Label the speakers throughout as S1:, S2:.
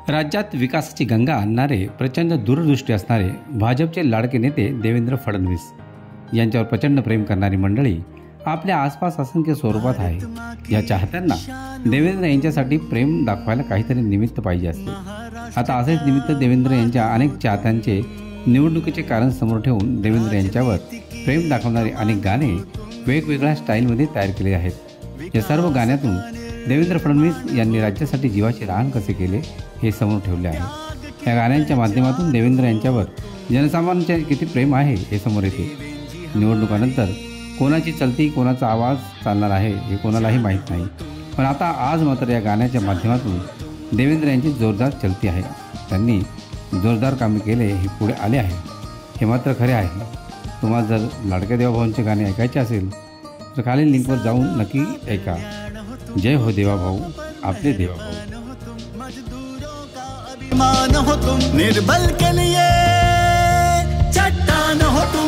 S1: राज्यात विकासाची गंगा आणणारे प्रचंड दूरदृष्टी असणारे भाजपचे लाडके नेते देवेंद्र फडणवीस यांच्यावर प्रचंड प्रेम करणारी मंडळी आपल्या आसपास असंख्य स्वरूपात आहे। या चाहत्यांना देवेंद्र यांच्यासाठी प्रेम दाखवायला काहीतरी निमित्त पाहिजे असते। आता असेच निमित्त देवेंद्र यांच्या अनेक चाहत्यांचे निवडणुकीचे कारण समोर ठेवून देवेंद्र यांच्यावर प्रेम दाखवणारे अनेक गाणे वेगवेगळ्या स्टाईलमध्ये तयार केले आहेत। या सर्व गाण्यातून देवेंद्र फडणवीस यांनी राज्यासाठी जीवाचे रान कसे केले हे समोर ठेवले आहे। या गाण्यांच्या माध्यमातून देवेंद्र यांच्यावर जनसामान्यांचे किती प्रेम आहे हे समोर येते। निवडणुकानंतर कोणाची चलती कोणाचा आवाज चालणार आहे हे कोणालाही माहीत नाही, पण आता आज मात्र या गाण्याच्या माध्यमातून देवेंद्र यांची जोरदार चलती आहे। त्यांनी जोरदार कामे केले हे पुढे आले आहे, हे मात्र खरे आहे। तुम्हाला जर लाडक्या देवाभाऊंचे गाणे ऐकायचे असेल तर खालील लिंकवर जाऊन नक्की ऐका। जय हो देवाभाऊ, आपले देवाभाऊ।
S2: अभिमान हो तुम, निर्बल के लिए चट्टान हो तुम,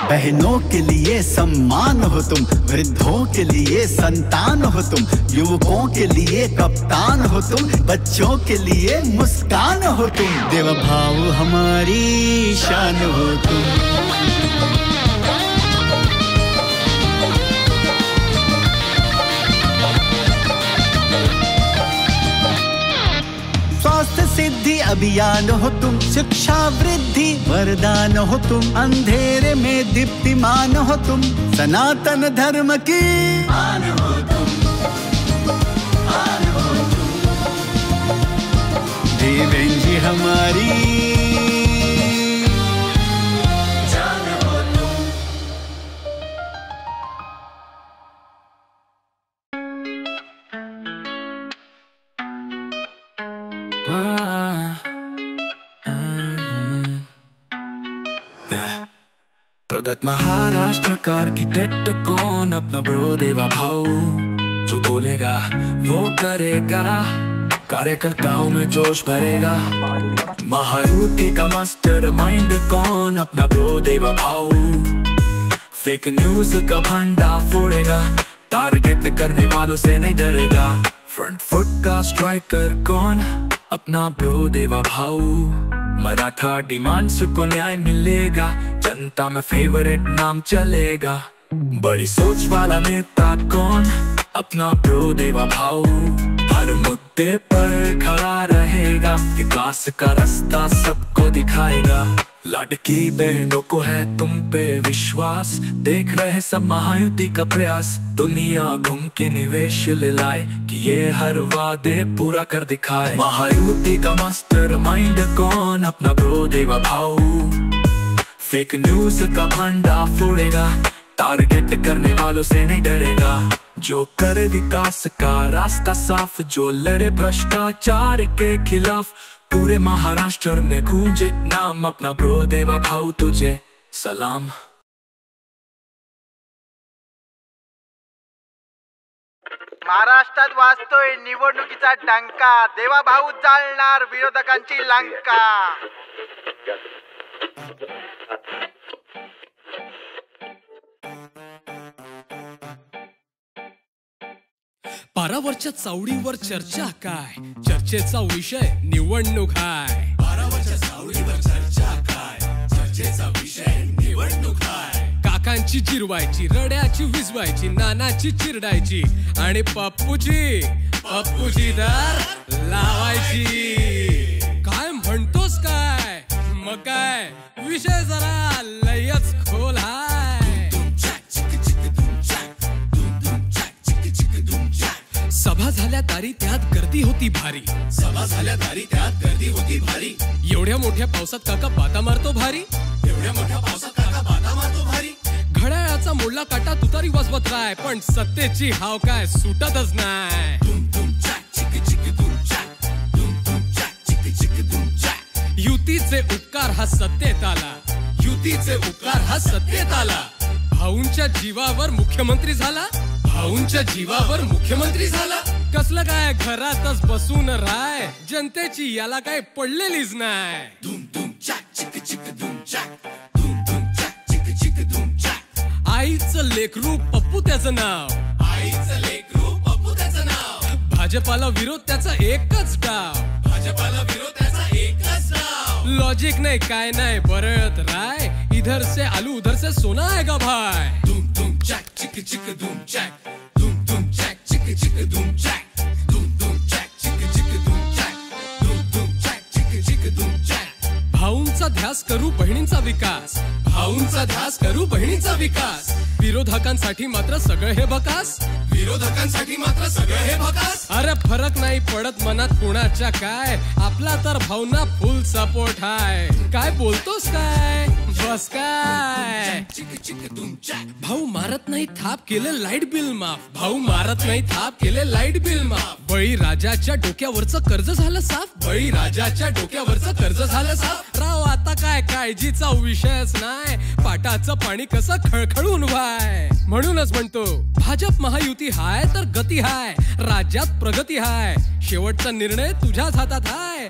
S2: बहनों के लिए सम्मान हो तुम, वृद्धों के लिए संतान हो तुम, युवकों के लिए कप्तान हो तुम, बच्चों के लिए मुस्कान हो तुम, देवभाव हमारी शान हो तुम। स्वास्थ्य सिद्धि अभियान हो तुम, शिक्षा वृद्धि वरदान हो तुम, अंधेरे में दीप्तिमान हो तुम, सनातन धर्म की मान हो तुम, मान हो तुम, देवेंद्र जी हमारी जान हो तुम।
S3: प्रगत महाराष्ट्र का आर्किटेक्ट कौन? अपना ब्रो देवाभाऊ। जो बोलेगा वो करेगा, कार्यकर्ताओं में जोश भरेगा। महायुति का मास्टर माइंड कौन? अपना ब्रो देवाभाऊ। फेक न्यूज का भंडा फोड़ेगा, टारगेट करने वालों से नहीं डरेगा। फ्रंट फुट का स्ट्राइकर कौन? अपना ब्रो देवाभाऊ। मराठा डिमांड्स को न्याय मिलेगा, जनता में फेवरेट नाम चलेगा। बड़ी सोच वाला नेता कौन? अपना ब्रो देवाभाऊ। हर मुद्दे पर खड़ा रहेगा, विकास का रास्ता सबको दिखाएगा। लाडकी बहनों को है तुम पे विश्वास, देख रहे सब महायुति का प्रयास। दुनिया घूम के निवेश ले लाए कि ये हर वादे पूरा कर दिखाए। महायुति का मास्टर माइंड कौन? अपना ब्रो देवाभाऊ। फेक न्यूज का भंडा फोड़ेगा, टारगेट करने वालों से नहीं डरेगा। जो करे विकास का रास्ता साफ, जो लड़े भ्रष्टाचार के खिलाफ। पूरे महाराष्ट्र में गूंजे नाम, अपना ब्रो देवाभाऊ तुझे सलाम।
S4: महाराष्ट्रात वाजतोय निवडणुकीचा डंका, देवाभाऊ जाळणार विरोधकांची लंका।
S5: 12 वर्षात चावडीवर चर्चा काय? चर्चेचा विषय निवडणूक आहे। 12 वर्षात चावडीवर चर्चा काय? चर्चेचा विषय निवडणूक आहे। काकांची जिरवायची, रड्याची विजवायची, नानाची चिरडायची आणि पप्पूची दर लावायची। काय म्हणतोस काय? मग काय विषय जरा लयच खोल आहे। सभा झाल्या दारी त्यात गर्दी होती भारी, सभा झाल्या दारी त्यात गर्दी होती भारी। एवढ्या मोठ्या पावसात काका बाता मारतो भारी, एवढ्या मोठ्या पावसात काका बाता मारतो भारी। घड्याळाचा मोडला काटा तुतारी वाजवत राय, पण सत्तेची हाव काय सुटतच नाही। युतीचे उपकार हा सत्तेत आला, युतीचे उपकार हा सत्तेत आला। भाऊंच्या जीवावर मुख्यमंत्री झाला, भाऊंच्या जीवावर मुख्यमंत्री झाला। कसलं काय घरातच बसून राय, जनतेची याला काय पडलेलीच नाही। धूम धूम चाक चिक चिक धूम चाक, धूम धूम चाक चिक चिक धूम चाक। आईचं लेकरू पप्पू त्याचं नाव, आईचं लेकरू पप्पू त्याचं नाव। भाजपाला विरोध त्याचा एकच डाव, भाजपाला विरोध त्याचा एकच डाव. लॉजिक नाही काय नाही बरळत राय, इधर से आलू उधर से सोना आएगा भाई. धूम धूम चॅक चिक चिक धूम चॅक, धूम धूम चॅक चिक चिक धूम चॅक, धूम धूम चॅक चिक चिक धूम चॅक, धूम धूम चॅक चिक चिक धूम चॅक. भाऊंचा ध्यास करू बहिणींचा विकास, भाऊंचा ध्यास करू बहिणींचा विकास. विरोधकांसाठी मात्र सगळं हे बकास, विरोधकांसाठी मात्र सगळं हे बकास. अरे फरक नाही पडत मनात कुणाच्या काय, आपला तर भाऊंना फुल सपोर्ट हाय. काय बोलतोस काय बस काय. भाऊ मारत नाही थाप केले लाईट बिल माफ, भाऊ मारत नाही थाप केले लाईट बिल माफ. बळी राजाच्या डोक्यावरचं कर्ज झालं साफ, बळी राजाच्या डोक्यावरचं कर्ज झालं साफ. राव आता काय काळजीचा विषयच नाही, पाटाचं पाणी कसं खळखळून व्हाय. म्हणूनच म्हणतो भाजप महायुती हाय तर गती हाय, राज्यात प्रगती हाय. शेवटचा निर्णय तुझ्याच हातात हाय.